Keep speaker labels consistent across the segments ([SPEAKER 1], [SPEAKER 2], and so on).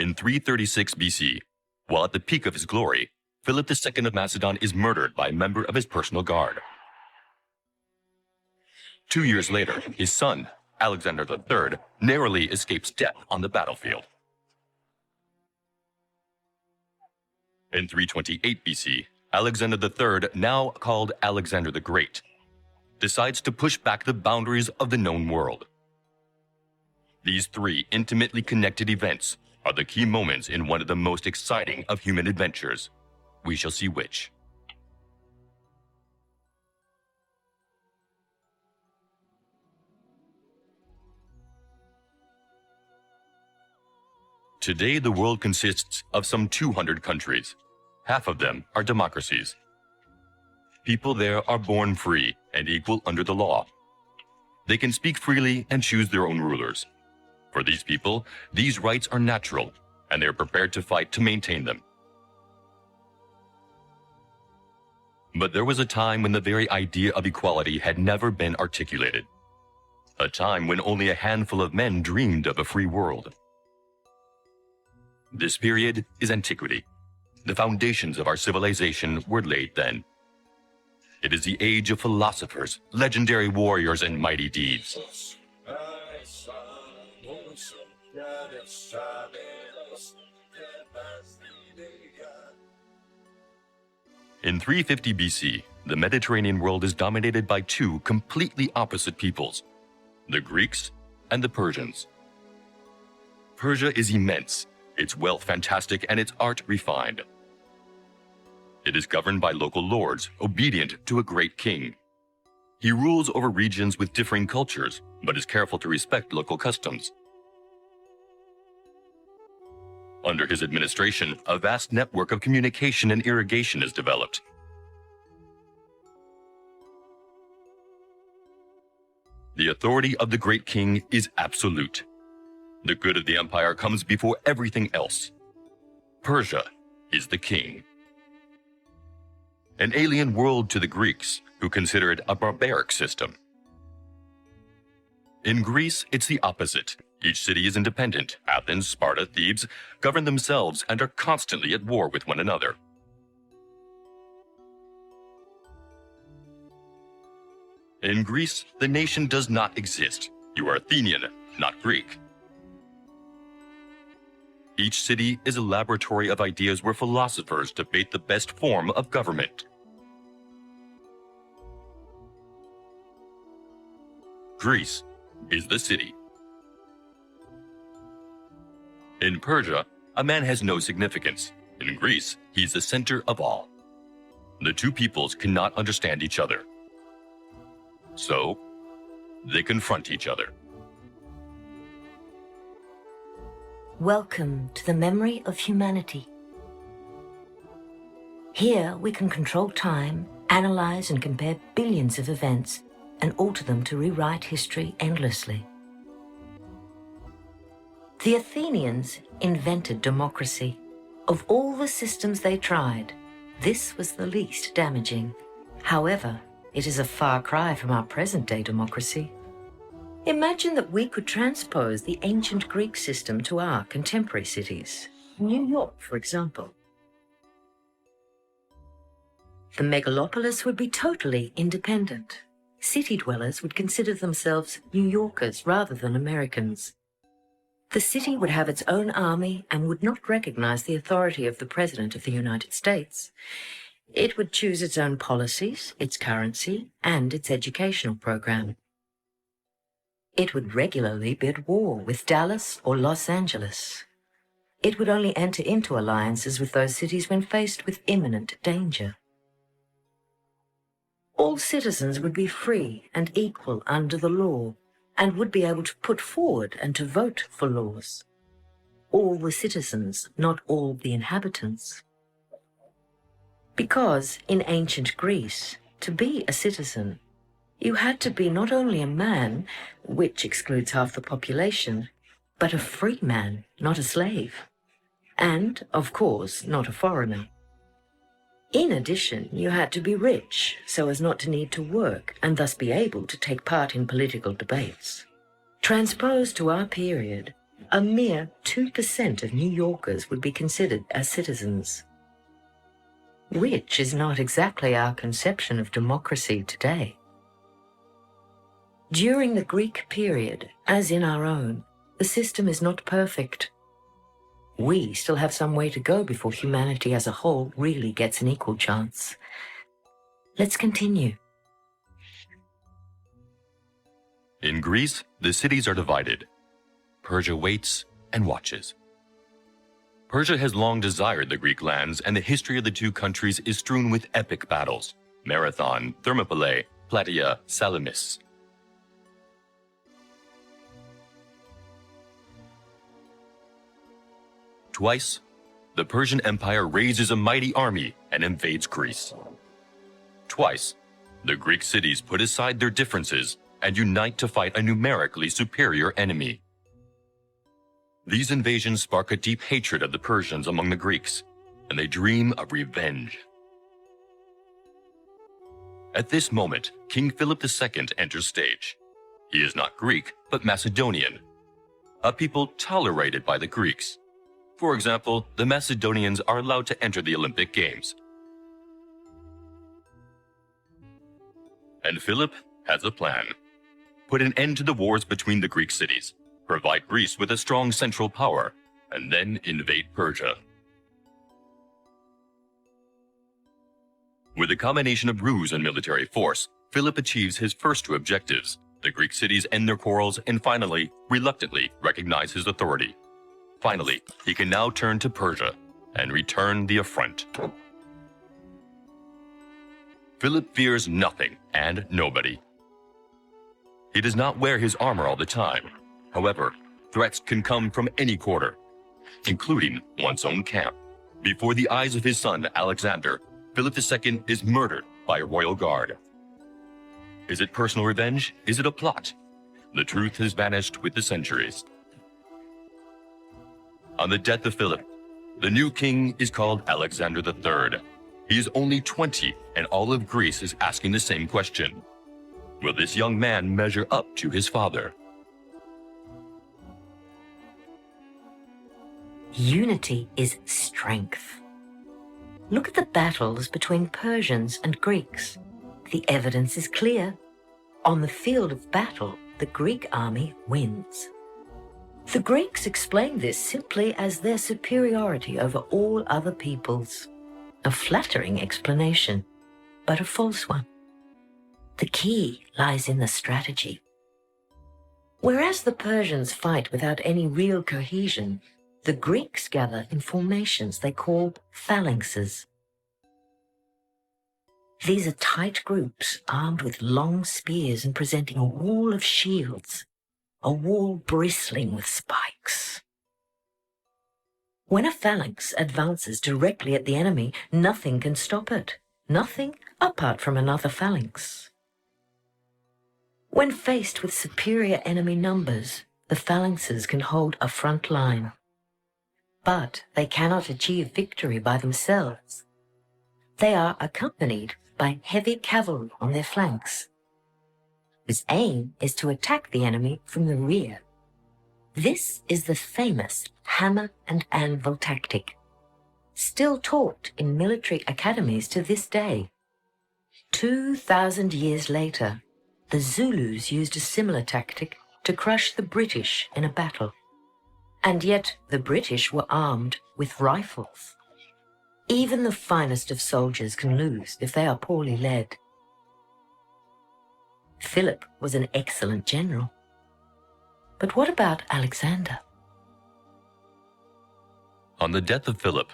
[SPEAKER 1] In 336 BC, while at the peak of his glory, Philip II of Macedon is murdered by a member of his personal guard. 2 years later, his son, Alexander III, narrowly escapes death on the battlefield. In 328 BC, Alexander III, now called Alexander the Great, decides to push back the boundaries of the known world. These three intimately connected events are the key moments in one of the most exciting of human adventures. We shall see which. Today, the world consists of some 200 countries. Half of them are democracies. People there are born free and equal under the law. They can speak freely and choose their own rulers. For these people, these rights are natural, and they are prepared to fight to maintain them. But there was a time when the very idea of equality had never been articulated. A time when only a handful of men dreamed of a free world. This period is antiquity. The foundations of our civilization were laid then. It is the age of philosophers, legendary warriors, and mighty deeds. In 350 BC, the Mediterranean world is dominated by two completely opposite peoples, the Greeks and the Persians. Persia is immense, its wealth fantastic, and its art refined. It is governed by local lords, obedient to a great king. He rules over regions with differing cultures, but is careful to respect local customs. Under his administration, a vast network of communication and irrigation is developed. The authority of the great king is absolute. The good of the empire comes before everything else. Persia is the king. An alien world to the Greeks, who consider it a barbaric system. In Greece, it's the opposite. Each city is independent. Athens, Sparta, Thebes govern themselves and are constantly at war with one another. In Greece, the nation does not exist. You are Athenian, not Greek. Each city is a laboratory of ideas where philosophers debate the best form of government. Greece is the city. In Persia, a man has no significance. In Greece, he's the center of all. The two peoples cannot understand each other. So, they confront each other.
[SPEAKER 2] Welcome to the memory of humanity. Here we can control time, analyze and compare billions of events, and alter them to rewrite history endlessly. The Athenians invented democracy. Of all the systems they tried, this was the least damaging. However, it is a far cry from our present-day democracy. Imagine that we could transpose the ancient Greek system to our contemporary cities. New York, for example. The megalopolis would be totally independent. City dwellers would consider themselves New Yorkers rather than Americans. The city would have its own army and would not recognize the authority of the President of the United States. It would choose its own policies, its currency, and its educational program. It would regularly be at war with Dallas or Los Angeles. It would only enter into alliances with those cities when faced with imminent danger. All citizens would be free and equal under the law, and would be able to put forward and to vote for laws. All the citizens, not all the inhabitants. Because in ancient Greece, to be a citizen, you had to be not only a man, which excludes half the population, but a free man, not a slave. And, of course, not a foreigner. In addition, you had to be rich, so as not to need to work, and thus be able to take part in political debates. Transposed to our period, a mere 2% of New Yorkers would be considered as citizens. Which is not exactly our conception of democracy today. During the Greek period, as in our own, the system is not perfect. We still have some way to go before humanity as a whole really gets an equal chance. Let's continue.
[SPEAKER 1] In Greece, the cities are divided. Persia waits and watches. Persia has long desired the Greek lands, and the history of the two countries is strewn with epic battles: Marathon, Thermopylae, Plataea, Salamis. Twice, the Persian Empire raises a mighty army and invades Greece. Twice, the Greek cities put aside their differences and unite to fight a numerically superior enemy. These invasions spark a deep hatred of the Persians among the Greeks, and they dream of revenge. At this moment, King Philip II enters stage. He is not Greek, but Macedonian, a people tolerated by the Greeks. For example, the Macedonians are allowed to enter the Olympic Games. And Philip has a plan. Put an end to the wars between the Greek cities, provide Greece with a strong central power, and then invade Persia. With a combination of ruse and military force, Philip achieves his first two objectives. The Greek cities end their quarrels and finally, reluctantly, recognize his authority. Finally, he can now turn to Persia and return the affront. Philip fears nothing and nobody. He does not wear his armor all the time. However, threats can come from any quarter, including one's own camp. Before the eyes of his son, Alexander, Philip II is murdered by a royal guard. Is it personal revenge? Is it a plot? The truth has vanished with the centuries. On the death of Philip, the new king is called Alexander III. He is only 20, and all of Greece is asking the same question. Will this young man measure up to his father?
[SPEAKER 2] Unity is strength. Look at the battles between Persians and Greeks. The evidence is clear. On the field of battle, the Greek army wins. The Greeks explain this simply as their superiority over all other peoples. A flattering explanation, but a false one. The key lies in the strategy. Whereas the Persians fight without any real cohesion, the Greeks gather in formations they call phalanxes. These are tight groups armed with long spears and presenting a wall of shields, a wall bristling with spikes. When a phalanx advances directly at the enemy, nothing can stop it. Nothing apart from another phalanx. When faced with superior enemy numbers, the phalanxes can hold a front line. But they cannot achieve victory by themselves. They are accompanied by heavy cavalry on their flanks, whose aim is to attack the enemy from the rear. This is the famous hammer and anvil tactic, still taught in military academies to this day. 2,000 years later, the Zulus used a similar tactic to crush the British in a battle. And yet the British were armed with rifles. Even the finest of soldiers can lose if they are poorly led. Philip was an excellent general. But what about Alexander?
[SPEAKER 1] On the death of Philip,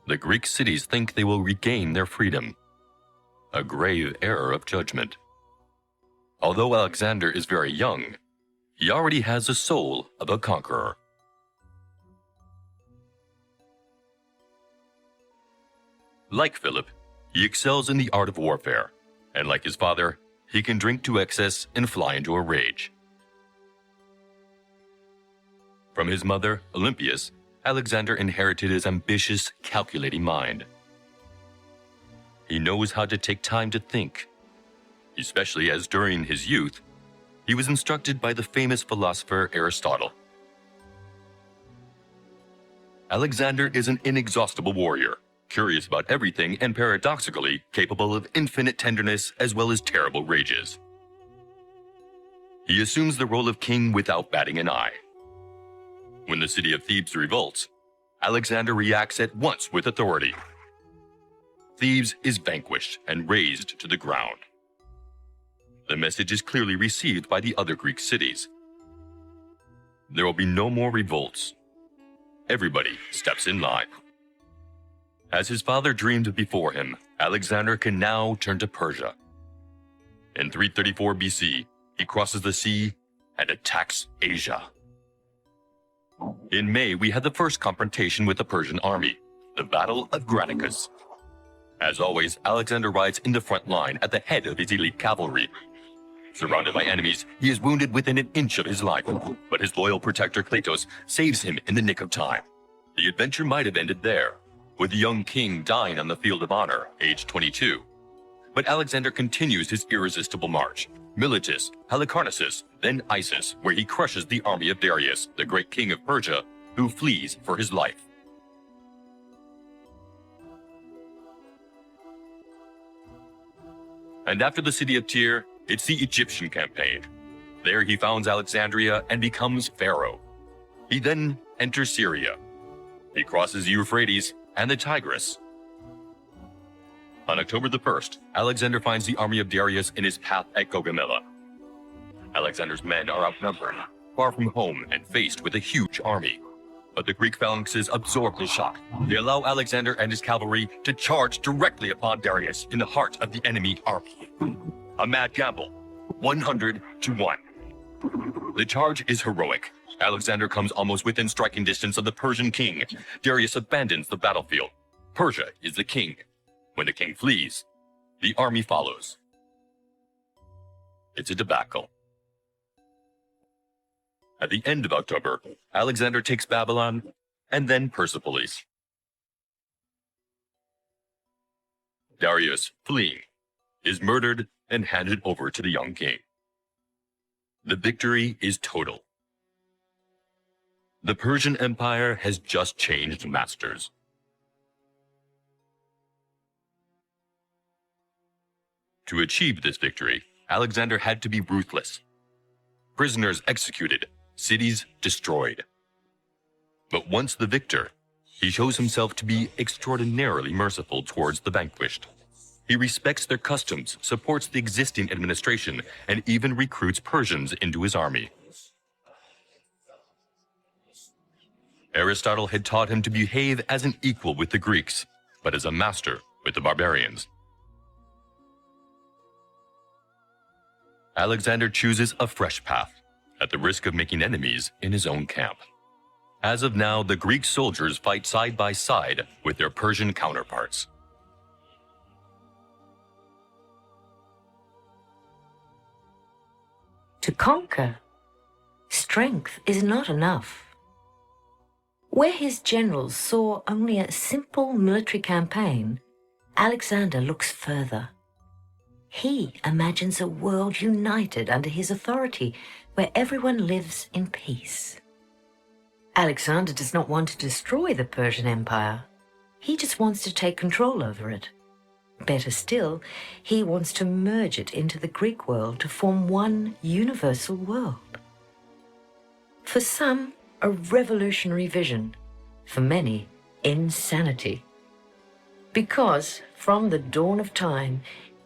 [SPEAKER 1] the Greek cities think they will regain their freedom. A grave error of judgment. Although Alexander is very young, he already has the soul of a conqueror. Like Philip, he excels in the art of warfare, and like his father, he can drink to excess and fly into a rage. From his mother, Olympias, Alexander inherited his ambitious, calculating mind. He knows how to take time to think, especially as during his youth, he was instructed by the famous philosopher Aristotle. Alexander is an inexhaustible warrior, curious about everything and paradoxically capable of infinite tenderness as well as terrible rages. He assumes the role of king without batting an eye. When the city of Thebes revolts, Alexander reacts at once with authority. Thebes is vanquished and razed to the ground. The message is clearly received by the other Greek cities. There will be no more revolts. Everybody steps in line. As his father dreamed before him, Alexander can now turn to Persia. In 334 BC, he crosses the sea and attacks Asia. In May, we had the first confrontation with the Persian army, the Battle of Granicus. As always, Alexander rides in the front line at the head of his elite cavalry. Surrounded by enemies, he is wounded within an inch of his life, but his loyal protector Cleitos saves him in the nick of time. The adventure might have ended there, with the young king dying on the field of honor, aged 22. But Alexander continues his irresistible march. Miletus, Halicarnassus, then Issus, where he crushes the army of Darius, the great king of Persia, who flees for his life. And after the city of Tyre, it's the Egyptian campaign. There he founds Alexandria and becomes pharaoh. He then enters Syria. He crosses the Euphrates and the Tigris. On October the 1st, Alexander finds the army of Darius in his path at Gaugamela. Alexander's men are outnumbered, far from home and faced with a huge army. But the Greek phalanxes absorb the shock. They allow Alexander and his cavalry to charge directly upon Darius in the heart of the enemy army. A mad gamble, 100 to 1. The charge is heroic. Alexander comes almost within striking distance of the Persian king. Darius abandons the battlefield. Persia is the king. When the king flees, the army follows. It's a debacle. At the end of October, Alexander takes Babylon and then Persepolis. Darius, fleeing, is murdered and handed over to the young king. The victory is total. The Persian Empire has just changed masters. To achieve this victory, Alexander had to be ruthless. Prisoners executed, cities destroyed. But once the victor, he shows himself to be extraordinarily merciful towards the vanquished. He respects their customs, supports the existing administration, and even recruits Persians into his army. Aristotle had taught him to behave as an equal with the Greeks, but as a master with the barbarians. Alexander chooses a fresh path, at the risk of making enemies in his own camp. As of now, the Greek soldiers fight side by side with their Persian counterparts.
[SPEAKER 2] To conquer, strength is not enough. Where his generals saw only a simple military campaign, Alexander looks further. He imagines a world united under his authority, where everyone lives in peace. Alexander does not want to destroy the Persian Empire. He just wants to take control over it. Better still, he wants to merge it into the Greek world to form one universal world. For some, a revolutionary vision. For many, insanity. Because, from the dawn of time,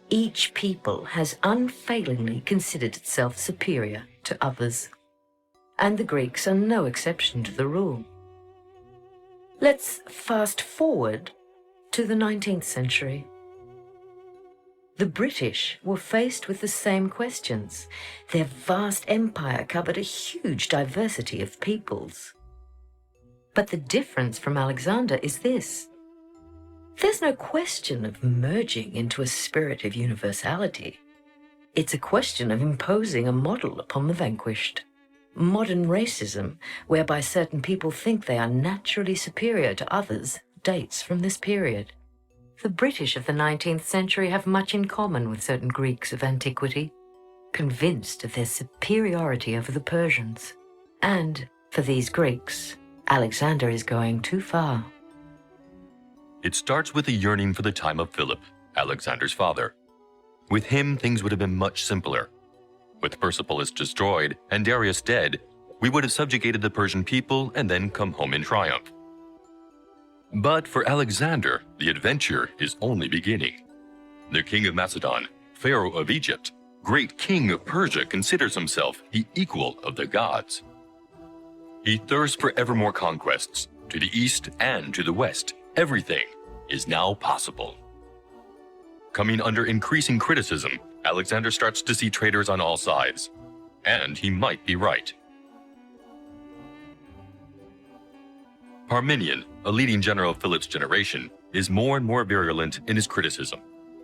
[SPEAKER 2] each people has unfailingly considered itself superior to others. And the Greeks are no exception to the rule. Let's fast forward to the 19th century. The British were faced with the same questions. Their vast empire covered a huge diversity of peoples. But the difference from Alexander is this. There's no question of merging into a spirit of universality. It's a question of imposing a model upon the vanquished. Modern racism, whereby certain people think they are naturally superior to others, dates from this period. The British of the 19th century have much in common with certain Greeks of antiquity, convinced of their superiority over the Persians. And, for these Greeks, Alexander is going too far.
[SPEAKER 1] It starts with a yearning for the time of Philip, Alexander's father. With him, things would have been much simpler. With Persepolis destroyed and Darius dead, we would have subjugated the Persian people and then come home in triumph. But for Alexander, the adventure is only beginning. The king of Macedon, Pharaoh of Egypt, great king of Persia, considers himself the equal of the gods. He thirsts for ever more conquests. To the east and to the west, everything is now possible. Coming under increasing criticism, Alexander starts to see traitors on all sides. And he might be right. Parmenion, a leading general of Philip's generation, is more and more virulent in his criticism.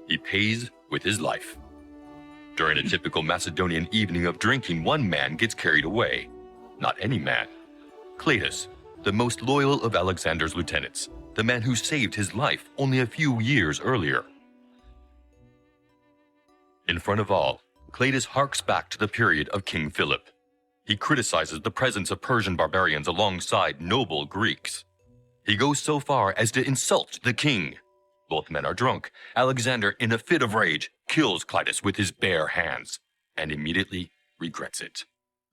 [SPEAKER 1] He pays with his life. During a typical Macedonian evening of drinking, one man gets carried away. Not any man. Cletus, the most loyal of Alexander's lieutenants, the man who saved his life only a few years earlier. In front of all, Cletus harks back to the period of King Philip. He criticizes the presence of Persian barbarians alongside noble Greeks. He goes so far as to insult the king. Both men are drunk. Alexander, in a fit of rage, kills Cletus with his bare hands, and immediately regrets it.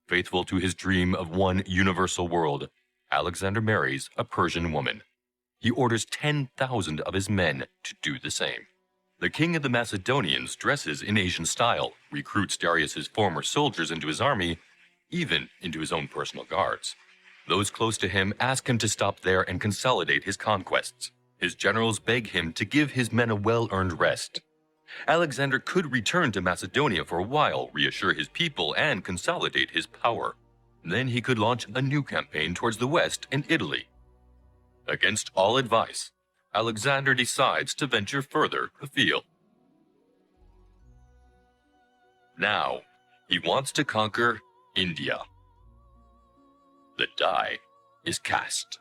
[SPEAKER 1] Faithful to his dream of one universal world, Alexander marries a Persian woman. He orders 10,000 of his men to do the same. The king of the Macedonians dresses in Asian style, recruits Darius's former soldiers into his army, even into his own personal guards. Those close to him ask him to stop there and consolidate his conquests. His generals beg him to give his men a well-earned rest. Alexander could return to Macedonia for a while, reassure his people, and consolidate his power. Then he could launch a new campaign towards the west and Italy. Against all advice, Alexander decides to venture further afield. Now, he wants to conquer India. The die is cast.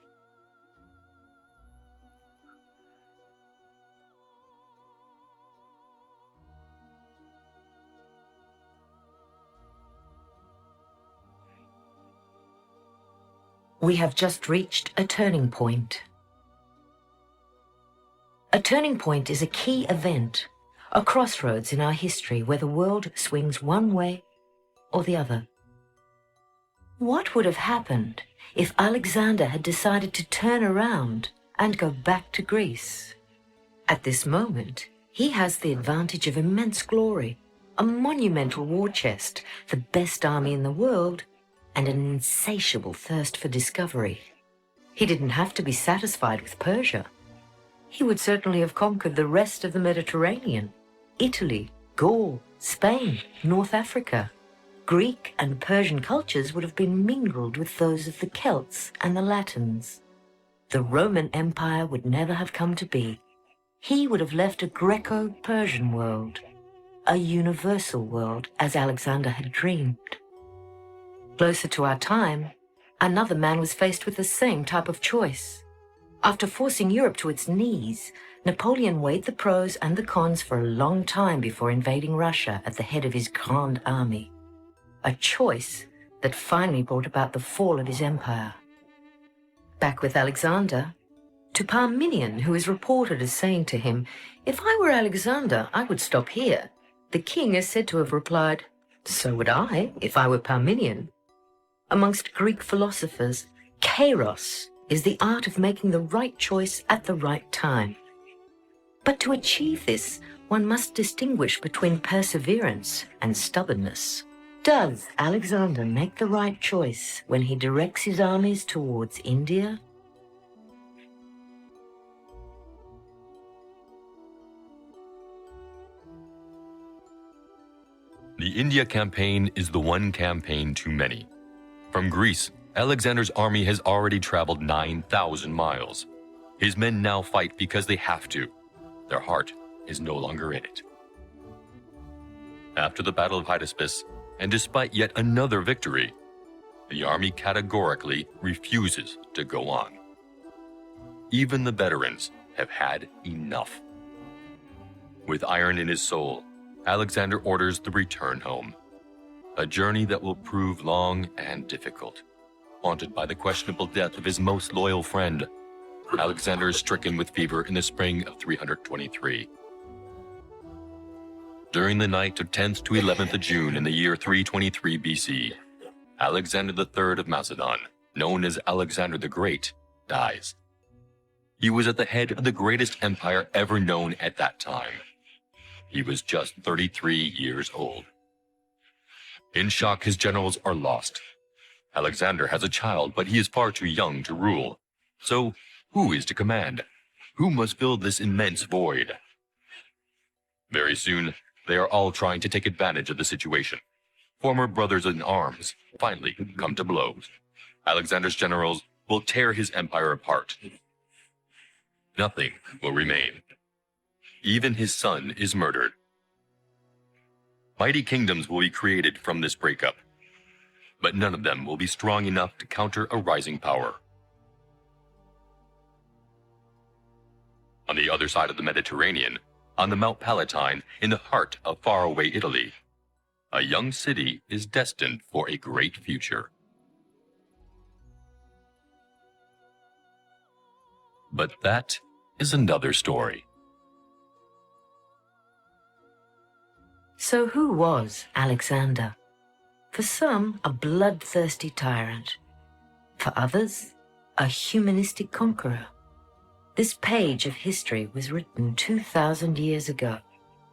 [SPEAKER 2] We have just reached a turning point. A turning point is a key event, a crossroads in our history where the world swings one way or the other. What would have happened if Alexander had decided to turn around and go back to Greece? At this moment, he has the advantage of immense glory, a monumental war chest, the best army in the world, and an insatiable thirst for discovery. He didn't have to be satisfied with Persia. He would certainly have conquered the rest of the Mediterranean, Italy, Gaul, Spain, North Africa. Greek and Persian cultures would have been mingled with those of the Celts and the Latins. The Roman Empire would never have come to be. He would have left a Greco-Persian world, a universal world as Alexander had dreamed. Closer to our time, another man was faced with the same type of choice. After forcing Europe to its knees, Napoleon weighed the pros and the cons for a long time before invading Russia at the head of his Grand Army. A choice that finally brought about the fall of his empire. Back with Alexander, to Parmenion, who is reported as saying to him, "If I were Alexander, I would stop here," the king is said to have replied, "So would I, if I were Parmenion." Amongst Greek philosophers, kairos is the art of making the right choice at the right time. But to achieve this, one must distinguish between perseverance and stubbornness. Does Alexander make the right choice when he directs his armies towards India?
[SPEAKER 1] The India campaign is the one campaign too many. From Greece, Alexander's army has already traveled 9,000 miles. His men now fight because they have to. Their heart is no longer in it. After the Battle of Hydaspes, and despite yet another victory, the army categorically refuses to go on. Even the veterans have had enough. With iron in his soul, Alexander orders the return home, a journey that will prove long and difficult. haunted by the questionable death of his most loyal friend. Alexander is stricken with fever in the spring of 323. During the night of 10th to 11th of June in the year 323 BC, Alexander III of Macedon, known as Alexander the Great, dies. He was at the head of the greatest empire ever known at that time. He was just 33 years old. In shock, his generals are lost. Alexander has a child, but he is far too young to rule. So, who is to command? Who must fill this immense void? Very soon, they are all trying to take advantage of the situation. Former brothers in arms finally come to blows. Alexander's generals will tear his empire apart. Nothing will remain. Even his son is murdered. Mighty kingdoms will be created from this breakup, but none of them will be strong enough to counter a rising power. On the other side of the Mediterranean, on the Mount Palatine, in the heart of faraway Italy, a young city is destined for a great future. But that is another story.
[SPEAKER 2] So who was Alexander? For some, a bloodthirsty tyrant. For others, a humanistic conqueror. This page of history was written 2,000 years ago.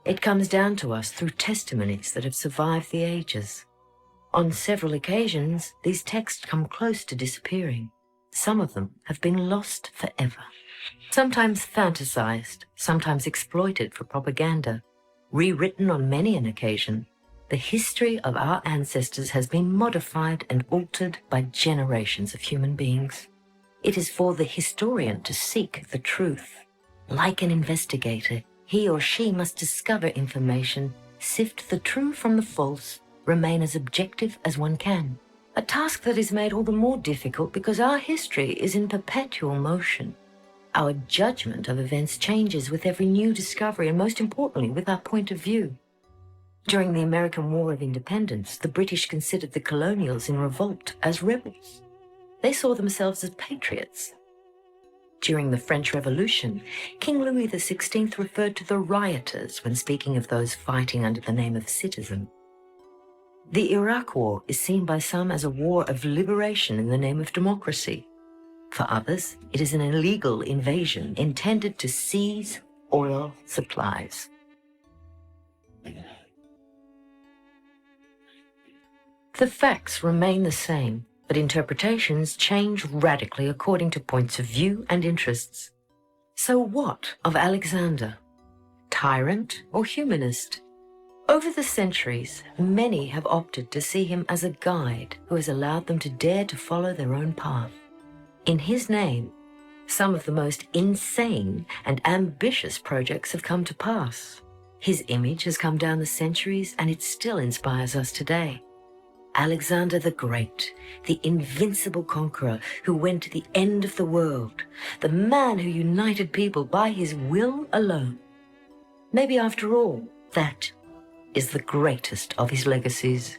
[SPEAKER 2] It comes down to us through testimonies that have survived the ages. On several occasions, these texts come close to disappearing. Some of them have been lost forever. Sometimes fantasized, sometimes exploited for propaganda. Rewritten on many an occasion, the history of our ancestors has been modified and altered by generations of human beings. It is for the historian to seek the truth. Like an investigator, he or she must discover information, sift the true from the false, remain as objective as one can. A task that is made all the more difficult because our history is in perpetual motion. Our judgment of events changes with every new discovery and, most importantly, with our point of view. During the American War of Independence, the British considered the colonials in revolt as rebels. They saw themselves as patriots. During the French Revolution, King Louis XVI referred to the rioters when speaking of those fighting under the name of citizen. The Iraq War is seen by some as a war of liberation in the name of democracy. For others, it is an illegal invasion intended to seize oil supplies. The facts remain the same, but interpretations change radically according to points of view and interests. So what of Alexander? Tyrant or humanist? Over the centuries, many have opted to see him as a guide who has allowed them to dare to follow their own path. In his name, some of the most insane and ambitious projects have come to pass. His image has come down the centuries and it still inspires us today. Alexander the Great, the invincible conqueror who went to the end of the world, the man who united people by his will alone. Maybe after all, that is the greatest of his legacies.